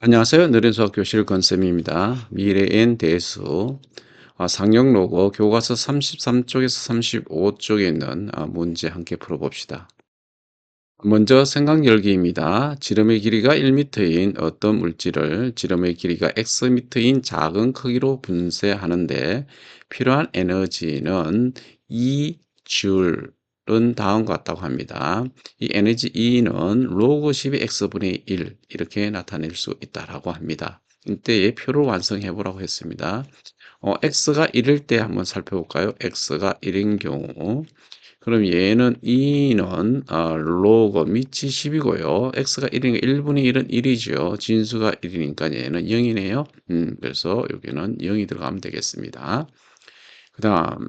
안녕하세요. 느린수학 교실 건쌤입니다. 미래엔 대수 상용 로고 교과서 33쪽에서 35쪽에 있는 문제 함께 풀어봅시다. 먼저 생각 열기입니다. 지름의 길이가 1m인 어떤 물질을 지름의 길이가 xm인 작은 크기로 분쇄하는데 필요한 에너지는 E줄은 다음과 같다고 합니다. 이 에너지 E는 로그 10의 x분의 1 이렇게 나타낼 수 있다라고 합니다. 이때의 표를 완성해 보라고 했습니다. x가 1일 때 한번 살펴볼까요? x가 1인 경우 그럼 얘는 E는 로그 밑이 10이고요. X가 1이니까 1분의 1은 1이죠. 진수가 1이니까 얘는 0이네요. 그래서 여기는 0이 들어가면 되겠습니다. 그 다음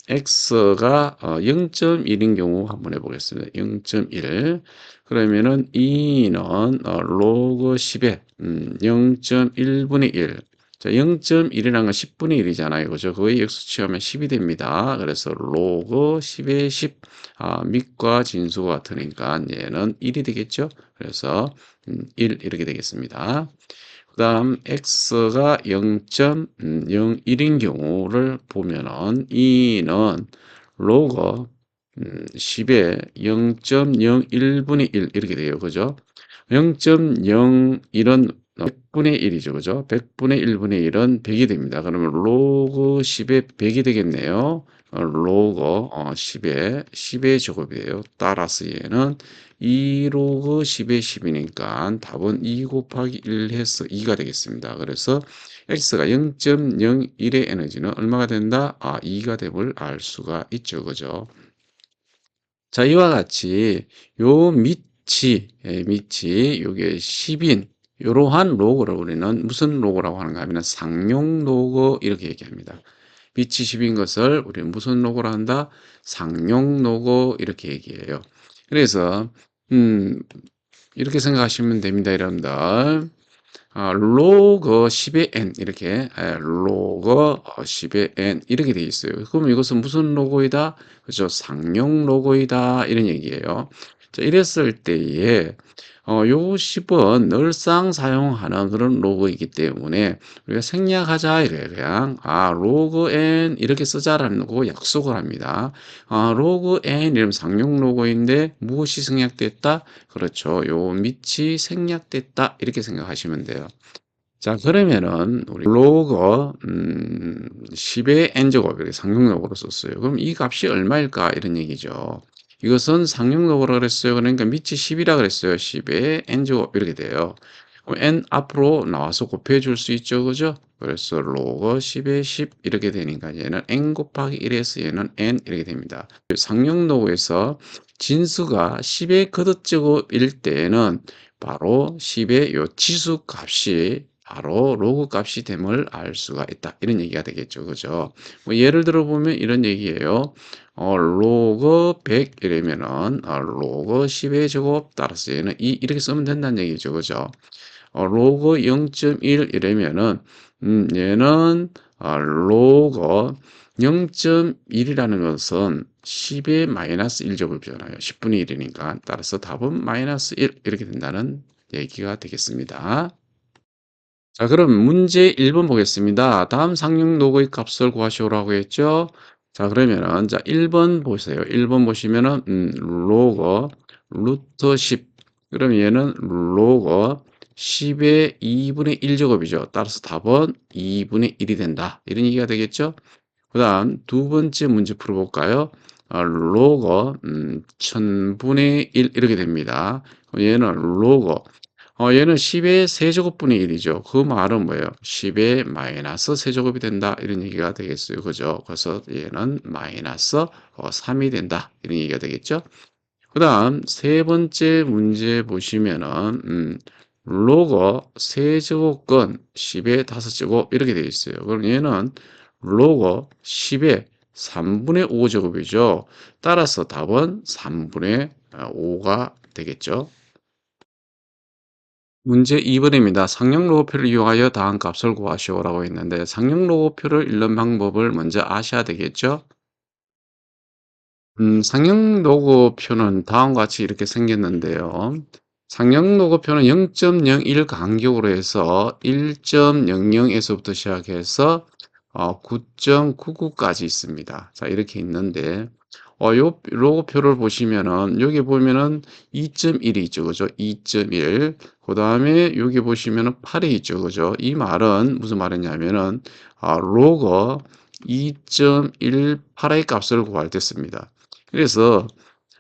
X가 0.1인 경우 한번 해보겠습니다. 0.1 그러면은 E는 로그 10에 0.1분의 1 자, 0.1이라는 건 10분의 1이잖아요. 그죠? 그거의 역수 취하면 10이 됩니다. 그래서 로그 10의 10, 밑과 진수가 같으니까 얘는 1이 되겠죠? 그래서 1 이렇게 되겠습니다. 그 다음 x가 0.01인 경우를 보면은 이는 로그 10의 0.01분의 1 이렇게 돼요. 그죠? 0.01은 100분의 1이죠. 그죠? 100분의 1분의 1은 100이 됩니다. 그러면 로그 10의 100이 되겠네요. 로그 10의 제곱이에요. 따라서 얘는 2 로그 10의 10이니까 답은 2 곱하기 1 해서 2가 되겠습니다. 그래서 x가 0.01의 에너지는 얼마가 된다? 2가 됨을 알 수가 있죠. 그죠? 자, 이와 같이 요 밑이 요게 10인 이러한 로그를 우리는 무슨 로그라고 하는가 하면 상용 로그 이렇게 얘기합니다. 밑이 10인 것을 우리는 무슨 로그로 한다? 상용 로그 이렇게 얘기해요. 그래서 음, 이렇게 생각하시면 됩니다, 여러분들. 로그 10의 n 이렇게 로그 10의 n 이렇게 되어 있어요. 그럼 이것은 무슨 로고이다? 그죠? 상용 로고이다 이런 얘기예요. 자, 이랬을 때에 요 10은 늘상 사용하는 그런 로고이기 때문에 우리가 생략하자 이래요. 그냥 로그 n 이렇게 쓰자라는 거 약속을 합니다. 로그 n 이러면 상용 로고인데 무엇이 생략됐다? 그렇죠. 요 밑이 생략됐다 이렇게 생각하시면 돼요. 자, 그러면은 우리 로그 10의 n제곱 이렇게 상용로그로 썼어요. 그럼 이 값이 얼마일까 이런 얘기죠. 이것은 상용로그라 그랬어요. 그러니까 밑이 10이라 그랬어요. 10의 n제곱 이렇게 돼요. 그럼 n 앞으로 나와서 곱해 줄 수 있죠. 그죠? 그래서 로그 10의 10 이렇게 되니까 얘는 n 곱하기 1에서 얘는 n 이렇게 됩니다. 상용로그에서 진수가 10의 거듭제곱일 때에는 바로 10의 요 지수 값이 바로 로그 값이 됨을 알 수가 있다. 이런 얘기가 되겠죠. 그죠? 뭐 예를 들어 보면 이런 얘기예요. 로그 100 이러면은 로그 10의 제곱 따라서 얘는 2 이렇게 쓰면 된다는 얘기죠. 그죠? 로그 0.1 이러면은 얘는 로그 0.1이라는 것은 10의 마이너스 1제곱이잖아요. 10분의 1이니까. 따라서 답은 마이너스 1 이렇게 된다는 얘기가 되겠습니다. 자, 그럼 문제 1번 보겠습니다. 다음 상용 로그의 값을 구하시오라고 했죠? 자, 그러면은, 자, 1번 보세요. 1번 보시면은, 로그, 루트 10. 그럼 얘는 로그 10의 2분의 1제곱이죠. 따라서 답은 2분의 1이 된다. 이런 얘기가 되겠죠? 그 다음, 두 번째 문제 풀어볼까요? 로그, 1000분의 1 이렇게 됩니다. 그럼 얘는 로그, 얘는 10의 세제곱분의 1이죠. 그 말은 뭐예요? 10의 마이너스 세제곱이 된다. 이런 얘기가 되겠어요. 그죠? 그래서 얘는 마이너스 3이 된다. 이런 얘기가 되겠죠? 그 다음, 세 번째 문제 보시면은, 로그 세제곱근 10의 5제곱 이렇게 되어 있어요. 그럼 얘는 로그 10의 3분의 5제곱이죠. 따라서 답은 3분의 5가 되겠죠. 문제 2번입니다. 상용 로고표를 이용하여 다음 값을 구하시오라고 했는데 상용 로고표를 읽는 방법을 먼저 아셔야 되겠죠? 상용 로고표는 다음과 같이 이렇게 생겼는데요. 상형 로고표는 0.01 간격으로 해서 1.00에서부터 시작해서 9.99까지 있습니다. 자, 이렇게 있는데 요 로고표를 보시면은 여기 보면은 2.1이 있죠. 그죠? 2.1. 그다음에 여기 보시면은 8이 있죠. 그죠? 이 말은 무슨 말이냐면은 로거 2.18의 값을 구할 때 씁니다. 그래서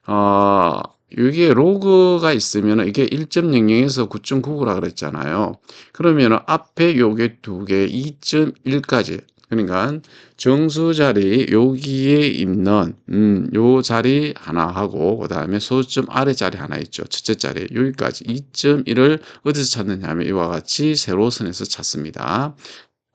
어, 이게 로그가 있으면 이게 1.00에서 9.99라 그랬잖아요. 그러면 앞에 요게 두 개, 2.1까지. 그러니까 정수 자리 여기에 있는 요 자리 하나 하고 그다음에 소수점 아래 자리 하나 있죠. 첫째 자리 여기까지 2.1을 어디서 찾느냐면 이와 같이 세로선에서 찾습니다.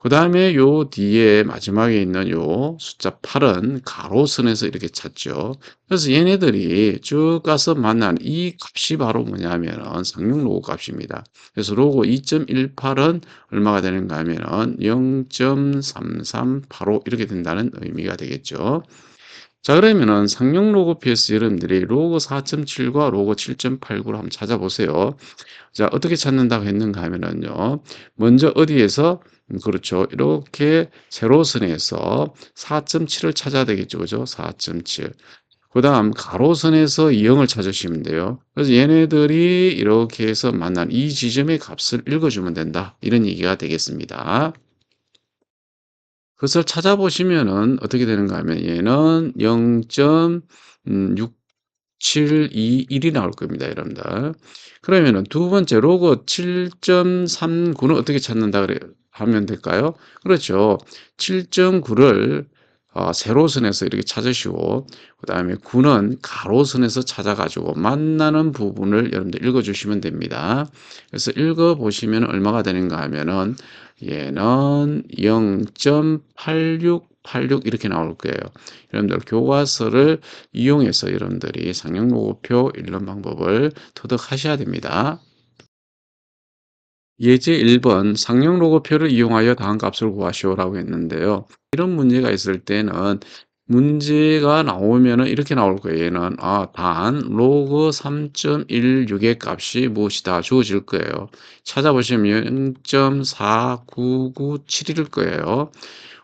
그 다음에 요 뒤에 마지막에 있는 요 숫자 8은 가로선에서 이렇게 찾죠. 그래서 얘네들이 쭉 가서 만난 이 값이 바로 뭐냐면은 상용 로고 값입니다. 그래서 로고 2.18은 얼마가 되는가 하면은 0.3385 이렇게 된다는 의미가 되겠죠. 자, 그러면은 상용 로고 PS 여러분들이 로고 4.7과 로고 7.89를 한번 찾아보세요. 자, 어떻게 찾는다고 했는가 하면은요. 먼저 어디에서 그렇죠. 이렇게 세로선에서 4.7을 찾아야 되겠죠. 그죠? 4.7. 그다음 가로선에서 0을 찾으시면 돼요. 그래서 얘네들이 이렇게 해서 만난 이 지점의 값을 읽어주면 된다. 이런 얘기가 되겠습니다. 그것을 찾아보시면은 어떻게 되는가 하면 얘는 0.671이 나올 겁니다, 여러분들. 그러면은 두 번째 로그 7.39는 어떻게 찾는다 그래 하면 될까요? 그렇죠. 7.9를 세로선에서 이렇게 찾으시고 그다음에 9는 가로선에서 찾아가지고 만나는 부분을 여러분들 읽어주시면 됩니다. 그래서 읽어보시면 얼마가 되는가 하면은 얘는 0.8686 이렇게 나올 거예요. 여러분들 교과서를 이용해서 여러분들이 상형 로고표 읽는 방법을 터득하셔야 됩니다. 예제 1번 상형 로고표를 이용하여 다음 값을 구하시오라고 했는데요. 이런 문제가 있을 때는 문제가 나오면은 이렇게 나올 거예요. 얘는 단 로그 3.16의 값이 무엇이다 주어질 거예요. 찾아보시면 0.4997일 거예요.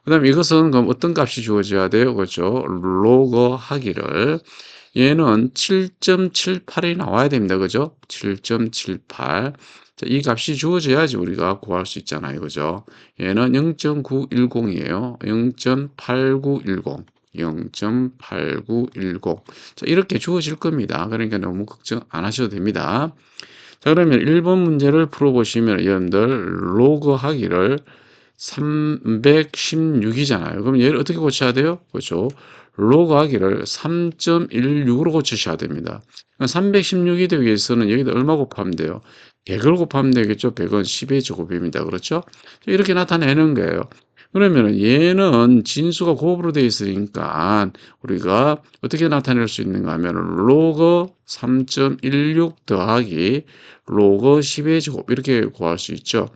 그다음에 이것은 그럼 어떤 값이 주어져야 돼요? 그렇죠? 로그 하기를 얘는 7.78이 나와야 됩니다. 그죠? 7.78. 자, 이 값이 주어져야지 우리가 구할 수 있잖아요. 그죠? 얘는 0.910이에요. 0.8910. 0.8910. 자, 이렇게 주어질 겁니다. 그러니까 너무 걱정 안 하셔도 됩니다. 자, 그러면 1번 문제를 풀어보시면 여러분들 로그 하기를 316이잖아요. 그럼 얘를 어떻게 고쳐야 돼요? 그렇죠. 로그 하기를 3.16으로 고치셔야 됩니다. 316이 되기 위해서는 여기다 얼마 곱하면 돼요? 100을 곱하면 되겠죠. 100은 10의 제곱입니다. 그렇죠? 이렇게 나타내는 거예요. 그러면 얘는 진수가 곱으로 되어 있으니까 우리가 어떻게 나타낼 수 있는가 하면 로그 3.16 더하기 로그 10의 제곱 이렇게 구할 수 있죠.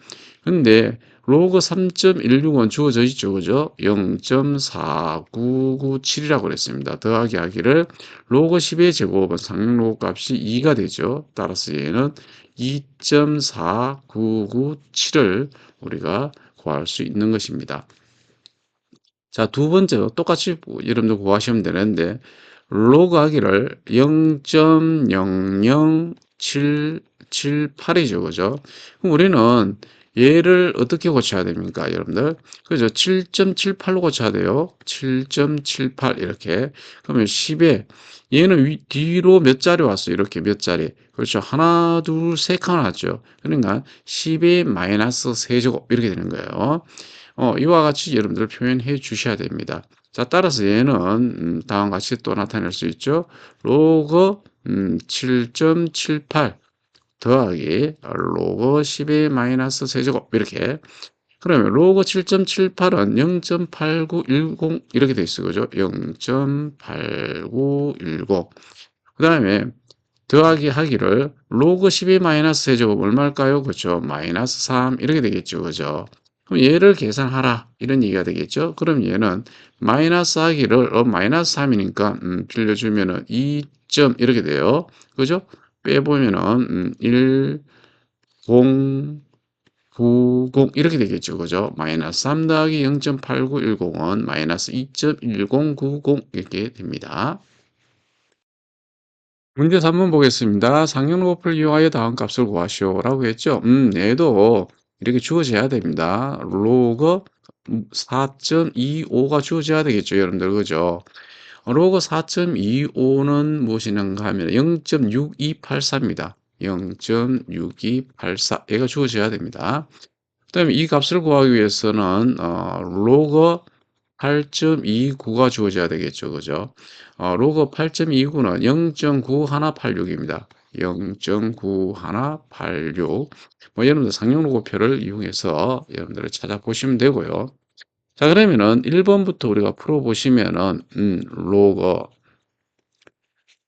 근데 로그 3.16은 주어져 있죠. 그죠? 0.4997이라고 그랬습니다. 더하기 하기를 로그 10의 제곱은 상용 로그 값이 2가 되죠. 따라서 얘는 2.4997을 우리가 구할 수 있는 것입니다. 자, 두 번째로 똑같이 여러분들 구하시면 되는데 로그 하기를 0.00778이죠. 그죠? 그럼 우리는 얘를 어떻게 고쳐야 됩니까, 여러분들? 그죠? 7.78로 고쳐야 돼요. 7.78 이렇게. 그러면 10에 얘는 뒤로 몇 자리 왔어요? 이렇게 몇 자리. 그렇죠. 하나, 둘, 세 칸 왔죠. 그러니까 10의 마이너스 세제곱 이렇게 되는 거예요. 이와 같이 여러분들 표현해 주셔야 됩니다. 자, 따라서 얘는 다음과 같이 또 나타낼 수 있죠. 로그 7.78 더하기 로그 10의 마이너스 세제곱 이렇게. 그러면 로그 7.78은 0.8910 이렇게 돼 있어요. 그죠? 0.8910. 그 다음에 더하기 하기를 로그 12 마이너스 세제곱 얼마일까요? 그렇죠. 마이너스 3 이렇게 되겠죠. 그죠? 그럼 얘를 계산하라 이런 얘기가 되겠죠. 그럼 얘는 마이너스 하기를 마이너스 3이니까 빌려주면은 2점 이렇게 돼요. 그죠? 빼보면은 1, 0, 90 이렇게 되겠죠. 그죠? 마이너스 3 더하기 0.8910은 마이너스 2.1090 이렇게 됩니다. 문제 3번 보겠습니다. 상용로급을 이용하여 다음 값을 구하시오라고 했죠. 얘도 이렇게 주어져야 됩니다. 로그 4.25가 주어져야 되겠죠, 여러분들. 그죠? 로그 4.25는 무엇이는가 하면 0.6284입니다. 0.6284. 얘가 주어져야 됩니다. 그다음에 이 값을 구하기 위해서는 로그 8.29가 주어져야 되겠죠. 그죠? 로그 8.29는 0.9186입니다. 0.9186. 뭐 여러분들 상용로고표를 이용해서 여러분들 찾아보시면 되고요. 자, 그러면은 1번부터 우리가 풀어보시면은 로그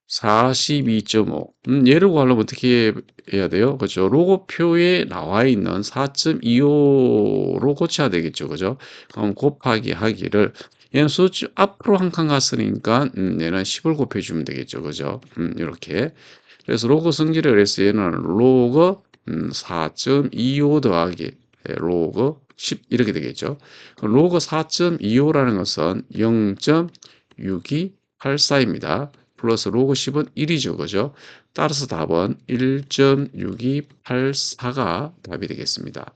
42.5. 얘를 구하려면 어떻게 해야 돼요? 그죠? 로고표에 나와 있는 4.25로 고쳐야 되겠죠. 그죠? 그럼 곱하기 하기를 얘는 수치 앞으로 한 칸 갔으니까 얘는 10을 곱해주면 되겠죠. 그죠? 이렇게. 그래서 로그 성질을 해서 얘는 로그 4.25 더하기 로그 10 이렇게 되겠죠. 로그 4.25라는 것은 0.6284입니다. 플러스 로그 10은 1이죠. 그죠? 따라서 답은 1.6284가 답이 되겠습니다.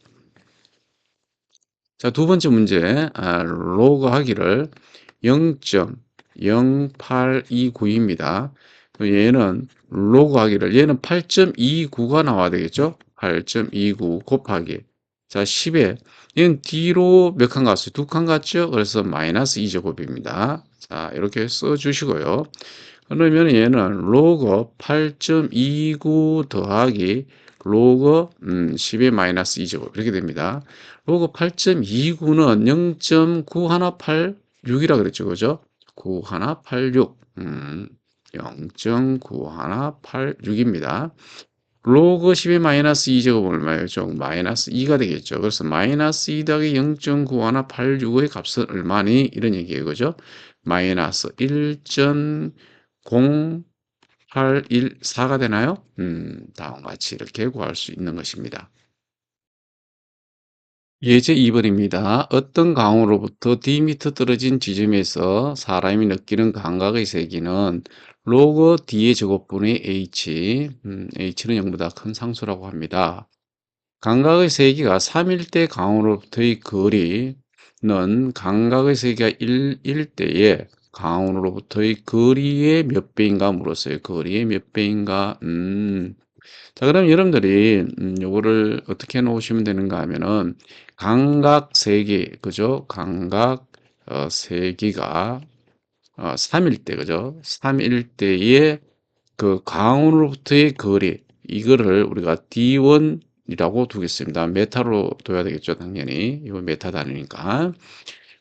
자, 두 번째 문제. 로그 하기를 0.0829입니다. 얘는 로그 하기를 얘는 8.29가 나와야 되겠죠? 8.29 곱하기 자 10에 얘는 뒤로 몇 칸 갔어요? 두 칸 갔죠? 그래서 마이너스 2제곱입니다. 자 이렇게 써주시고요. 그러면 얘는 로그 8.29 더하기 로그 10의 마이너스 2제곱 이렇게 됩니다. 로그 8.29는 0.9186이라 그랬죠. 그죠? 9186 0.9186입니다. 로그 10의 마이너스 2제곱은 얼마였죠? 마이너스 2가 되겠죠. 그래서 마이너스 2 더하기 0.9186의 값은 얼마니? 이런 얘기예요. 그죠? 마이너스 1.0814가 되나요? 다음과 같이 이렇게 구할 수 있는 것입니다. 예제 2번입니다. 어떤 강으로부터 D미터 떨어진 지점에서 사람이 느끼는 감각의 세기는 로그 D의 제곱분의 H, H는 0보다 큰 상수라고 합니다. 감각의 세기가 3일대 강으로부터의 거리는 감각의 세기가 1일 때에 강으로부터의 거리의 몇 배인가 물었어요. 거리의 몇 배인가? 자, 그럼 여러분들이 요거를 어떻게 놓으시면 되는가 하면은 감각 세기, 그죠? 감각 세기가 3일 때, 그죠? 3일 때의 그 광으로부터의 거리, 이거를 우리가 D1이라고 두겠습니다. 메타로 둬야 되겠죠, 당연히. 이거 메타 단위니까.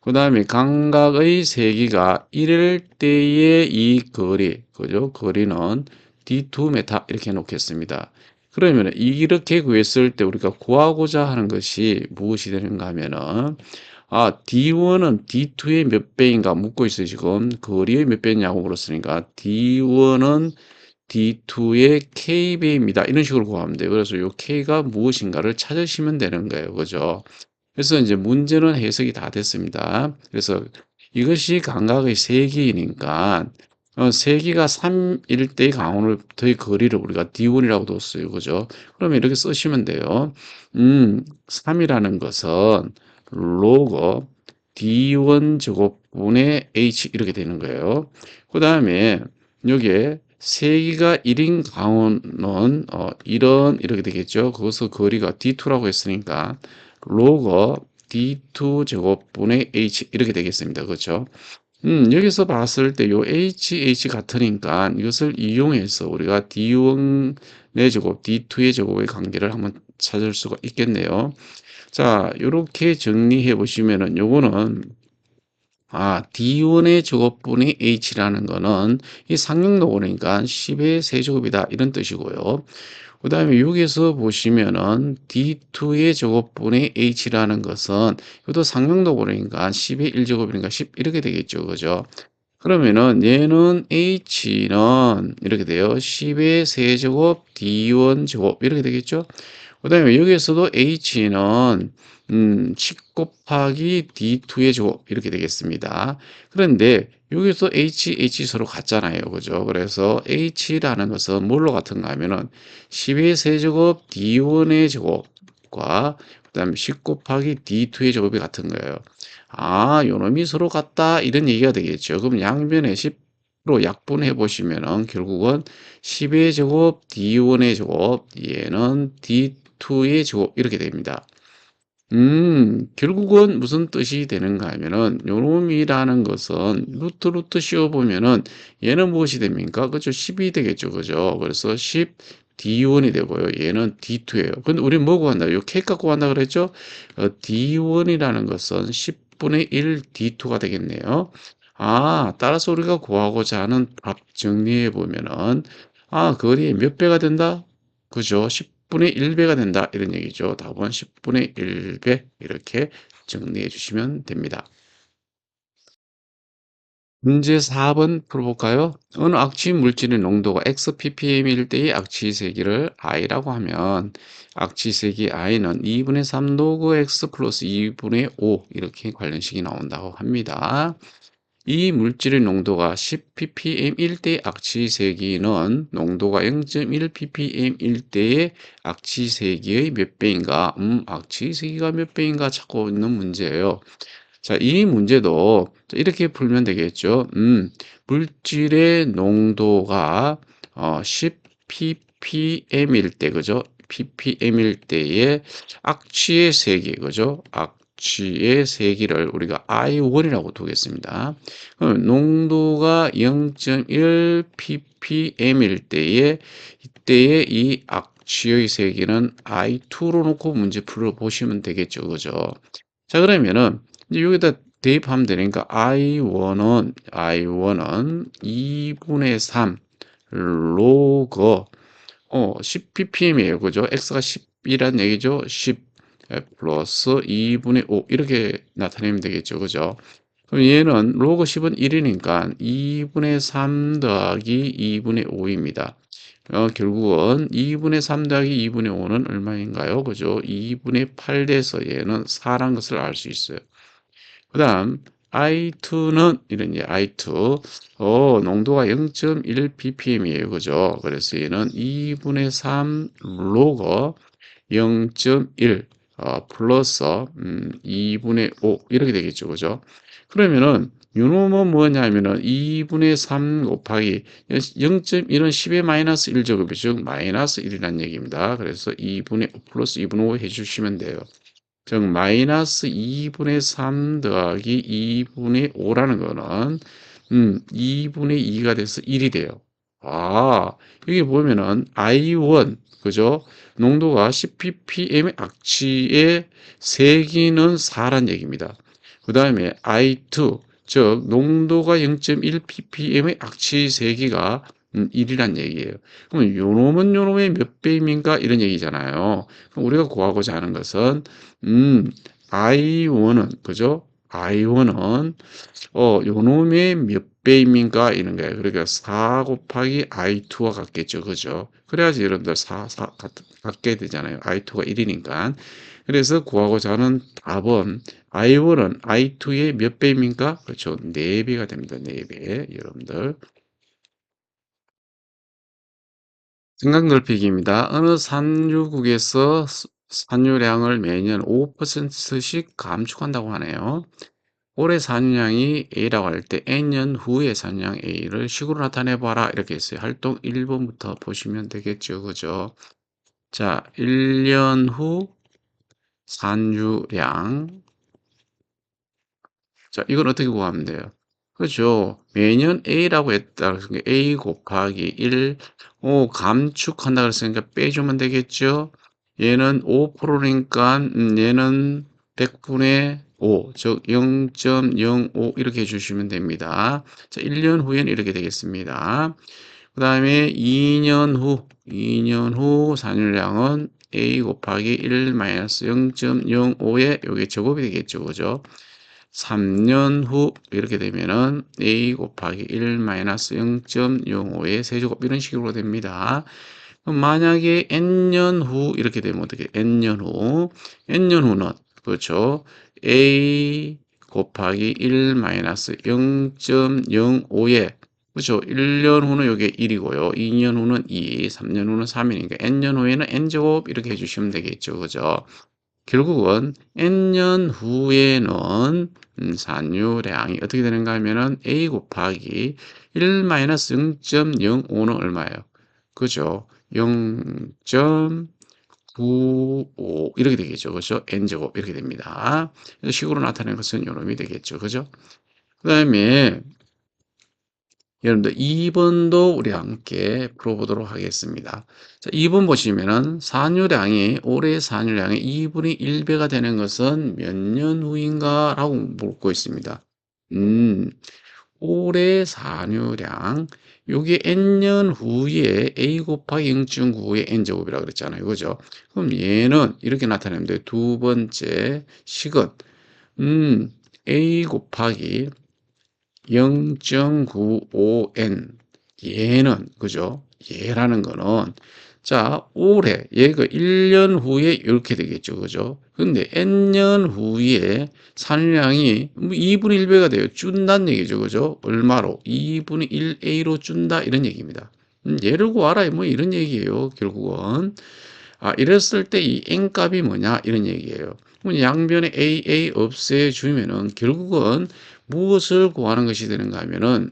그 다음에 감각의 세기가 1일 때의 이 거리, 그죠? 거리는 D2 메타 이렇게 놓겠습니다. 그러면 이렇게 구했을 때 우리가 구하고자 하는 것이 무엇이 되는가 하면은 D1은 D2의 몇 배인가 묻고 있어요, 지금. 거리의 몇 배냐고 물었으니까 D1은 D2의 K배입니다. 이런 식으로 구하면 돼요. 그래서 이 K가 무엇인가를 찾으시면 되는 거예요. 그죠? 그래서 이제 문제는 해석이 다 됐습니다. 그래서 이것이 감각의 세기니까 세기가 3일 때의 강원로부터의 거리를 우리가 D1이라고 뒀어요. 그죠? 그러면 이렇게 쓰시면 돼요. 3이라는 것은 로그 D1 제곱분의 H 이렇게 되는 거예요. 그 다음에 여기에 세기가 1인 강원은 이렇게 되겠죠. 거기서 거리가 D2라고 했으니까 로그 D2 제곱분의 H 이렇게 되겠습니다. 그렇죠? 여기서 봤을 때 요 H 같으니까 이것을 이용해서 우리가 D1의 제곱, D2의 제곱의 관계를 한번 찾을 수가 있겠네요. 자, 이렇게 정리해 보시면은 요거는 D1의 제곱분의 H라는 거는 이 상용도구니까 10의 세제곱이다 이런 뜻이고요. 그 다음에 여기서 보시면은 D2의 제곱분의 H라는 것은 이것도 상용도구니까 10의 1제곱이니까 10 이렇게 되겠죠. 그죠? 그러면은 얘는 h는 이렇게 돼요. 10의 세제곱 d1 제곱 이렇게 되겠죠? 그다음에 여기에서도 h는 10 곱하기 d2의 제곱 이렇게 되겠습니다. 그런데 여기서 h 서로 같잖아요. 그죠? 그래서 h라는 것은 뭘로 같은가 하면은 10의 세제곱 d1의 제곱과 그다음에 10 곱하기 d2의 제곱이 같은 거예요. 아, 요놈이 서로 같다 이런 얘기가 되겠죠. 그럼 양변에 10으로 약분해 보시면은 결국은 10의 제곱 d1의 제곱 얘는 d2의 제곱 이렇게 됩니다. 결국은 무슨 뜻이 되는가 하면은 요놈이라는 것은 루트 씌워보면은 얘는 무엇이 됩니까? 그죠? 10이 되겠죠. 그죠? 그래서 10 D1이 되고요. 얘는 D2예요. 근데 우리 뭐 구한다? 요 K 갖고 구한다 그랬죠? D1이라는 것은 10분의 1 D2가 되겠네요. 아, 따라서 우리가 구하고자 하는 답 정리해 보면은 아, 거리의 몇 배가 된다? 그죠? 10분의 1배가 된다. 이런 얘기죠. 답은 10분의 1배 이렇게 정리해 주시면 됩니다. 문제 4번 풀어볼까요? 어느 악취 물질의 농도가 x-ppm일 때의 악취 세기를 i라고 하면 악취 세기 i는 2분의 3 로그 x 플러스 2분의 5 이렇게 관련식이 나온다고 합니다. 이 물질의 농도가 10ppm일 때의 악취 세기는 농도가 0.1 ppm일 때의 악취 세기의 몇 배인가? 악취 세기가 몇 배인가 찾고 있는 문제예요. 자, 이 문제도 이렇게 풀면 되겠죠. 물질의 농도가 10ppm일 때, 그죠? ppm일 때의 악취의 세기, 그죠? 악취의 세기를 우리가 I1이라고 두겠습니다. 그럼 농도가 0.1 ppm일 때의 이때의 이 악취의 세기는 I2로 놓고 문제 풀어 보시면 되겠죠, 그죠? 자, 그러면은 이제 여기다 대입하면 되니까 I1은 2분의 3 로그 10ppm이에요. 그죠? x가 10이란 얘기죠. 10 플러스 2분의 5 이렇게 나타내면 되겠죠. 그죠? 그럼 얘는 로그 10은 1이니까 2분의 3 더하기 2분의 5입니다. 결국은 2분의 3 더하기 2분의 5는 얼마인가요? 그죠? 2분의 8 돼서 얘는 4란 것을 알 수 있어요. 그 다음 I2는 이런 게 I2 농도가 0.1 ppm이에요. 그죠? 그래서 얘는 2분의 3 로그 0.1 플러스 2분의 5 이렇게 되겠죠. 그죠? 그러면은 요놈은 뭐냐면은 2분의 3 곱하기 0.1은 10의 마이너스 1제곱이죠. 즉 마이너스 1이라는 얘기입니다. 그래서 2분의 5 플러스 2분의 5 해주시면 돼요. 즉 마이너스 2분의 3 더하기 2분의 5라는 거는 2분의 2가 돼서 1이 돼요. 아, 여기 보면은 I1 그죠? 농도가 10ppm 악취의 세기는 4란 얘기입니다. 그 다음에 I2 즉 농도가 0.1 ppm의 악취 세기가 1이란 얘기예요. 그럼 요놈은 요놈의 몇 배입니까? 이런 얘기잖아요. 그럼 우리가 구하고자 하는 것은 I1은 그죠? I1은 요놈의 몇 배입니까? 이런 거예요. 그러니까 4 곱하기 I2와 같겠죠. 그죠? 그래야지 여러분들 4 같게 되잖아요. I2가 1이니까. 그래서 구하고자 하는 답은 I1은 I2의 몇 배입니까? 그렇죠. 4배가 됩니다. 4배. 여러분들. 생각 넓히기입니다. 어느 산유국에서 산유량을 매년 5%씩 감축한다고 하네요. 올해 산유량이 A라고 할 때 N년 후의 산유량 A를 식으로 나타내봐라 이렇게 했어요. 활동 1번부터 보시면 되겠죠. 그죠? 자, 1년 후 산유량. 자, 이건 어떻게 구하면 돼요? 그죠? 매년 A라고 했다. 그래서 A 곱하기 1, 감축한다 그랬으니까 빼주면 되겠죠? 얘는 5%니까 얘는 100분의 5, 즉 0.05 이렇게 해주시면 됩니다. 자, 1년 후에는 이렇게 되겠습니다. 그 다음에 2년 후 산유량은 A 곱하기 1 마이너스 0.05에 이게 제곱이 되겠죠. 그죠? 3년 후 이렇게 되면은 a 곱하기 1 마이너스 0.05의 세제곱 이런 식으로 됩니다. 그럼 만약에 n년 후 이렇게 되면 어떻게 n년 후 n년 후는 그렇죠. a 곱하기 1 마이너스 0.05에 그렇죠. 1년 후는 이게 1이고요. 2년 후는 2, 3년 후는 3이니까 n년 후에는 n제곱 이렇게 해주시면 되겠죠. 그죠? 결국은 n년 후에는 산유량이 어떻게 되는가 하면은 a 곱하기 1 마이너스 0.05는 얼마예요? 그죠? 0.95 이렇게 되겠죠. 그죠? n제곱 이렇게 됩니다. 식으로 나타내는 것은 요놈이 되겠죠. 그죠? 그 다음에 여러분들 2번도 우리 함께 풀어보도록 하겠습니다. 자, 2번 보시면은 산유량이 올해 산유량의 2분의 1배가 되는 것은 몇 년 후인가? 라고 묻고 있습니다. 음, 올해 산유량 요게 n년 후에 a 곱하기 0.9의 n제곱이라고 그랬잖아요. 그죠? 그럼 얘는 이렇게 나타내면 돼요. 두 번째 식은 a 곱하기 0.95n 얘는 그죠? 얘라는 거는 자 올해 얘가 1년 후에 이렇게 되겠죠. 그죠? 근데 n년 후에 산량이 2분의 1배가 돼요. 준다는 얘기죠. 그죠? 얼마로? 2분의 1a로 준다 이런 얘기입니다. 얘를 구하라 뭐 이런 얘기예요. 결국은 이랬을 때 이 n 값이 뭐냐 이런 얘기예요. 양변에 a 없애주면은 결국은 무엇을 구하는 것이 되는가 하면은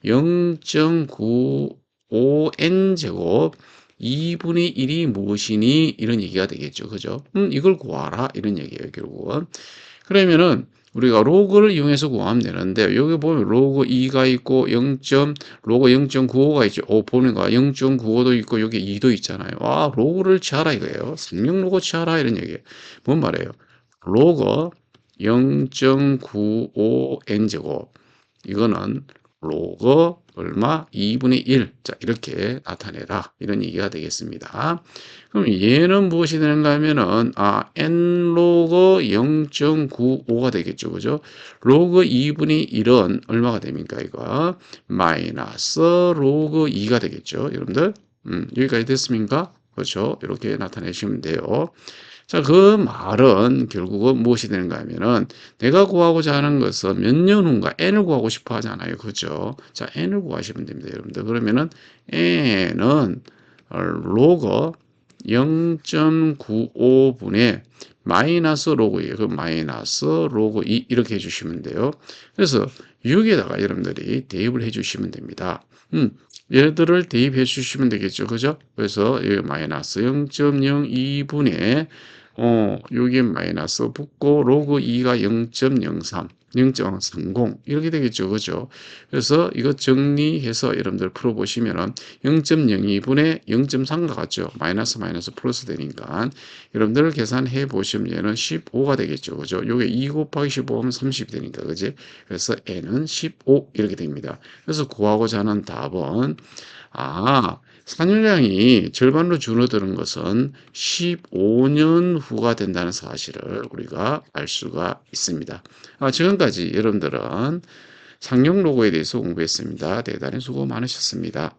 0.95n 제곱 2분의 1이 무엇이니 이런 얘기가 되겠죠. 그죠? 이걸 구하라 이런 얘기예요. 결국은 그러면은 우리가 로그를 이용해서 구하면 되는데 여기 보면 로그 2가 있고 로그 0.95가 있죠. 보니까 0.95도 있고 여기 2도 있잖아요. 로그를 취하라 이거예요. 상용 로그 취하라 이런 얘기예요. 뭔 말이에요? 로그 0.95n 제곱 이거는 로그 얼마? 2분의 1. 자, 이렇게 나타내라. 이런 얘기가 되겠습니다. 그럼 얘는 무엇이 되는가 하면은, n 로그 0.95가 되겠죠. 그죠? 로그 2분의 1은 얼마가 됩니까? 이거. 마이너스 로그 2가 되겠죠. 여러분들. 여기까지 됐습니까? 그렇죠. 이렇게 나타내시면 돼요. 자, 그 말은 결국은 무엇이 되는가 하면은 내가 구하고자 하는 것은 몇 년 후인가 n을 구하고 싶어 하잖아요. 그죠? 자, n을 구하시면 됩니다. 여러분들. 그러면은 n은 로그 0.95분의 마이너스 로그 2, 그 마이너스 로그 2 이렇게 해주시면 돼요. 그래서 여기에다가 여러분들이 대입을 해주시면 됩니다. 얘들을 대입해 주시면 되겠죠. 그죠? 그래서 여기 마이너스 0.02분의 여기 마이너스 붙고 로그 2가 0.03 0.30 이렇게 되겠죠. 그죠? 그래서 이거 정리해서 여러분들 풀어보시면은 0.02분의 0.3과 같죠. 마이너스 마이너스 플러스 되니까 여러분들 계산해 보시면 얘는 15가 되겠죠. 그죠? 요게 2 곱하기 15하면 30이 되니까 그지? 그래서 n은 15 이렇게 됩니다. 그래서 구하고자 하는 답은 산유량이 절반으로 줄어드는 것은 15년 후가 된다는 사실을 우리가 알 수가 있습니다. 지금까지 여러분들은 상용 로고에 대해서 공부했습니다. 대단히 수고 많으셨습니다.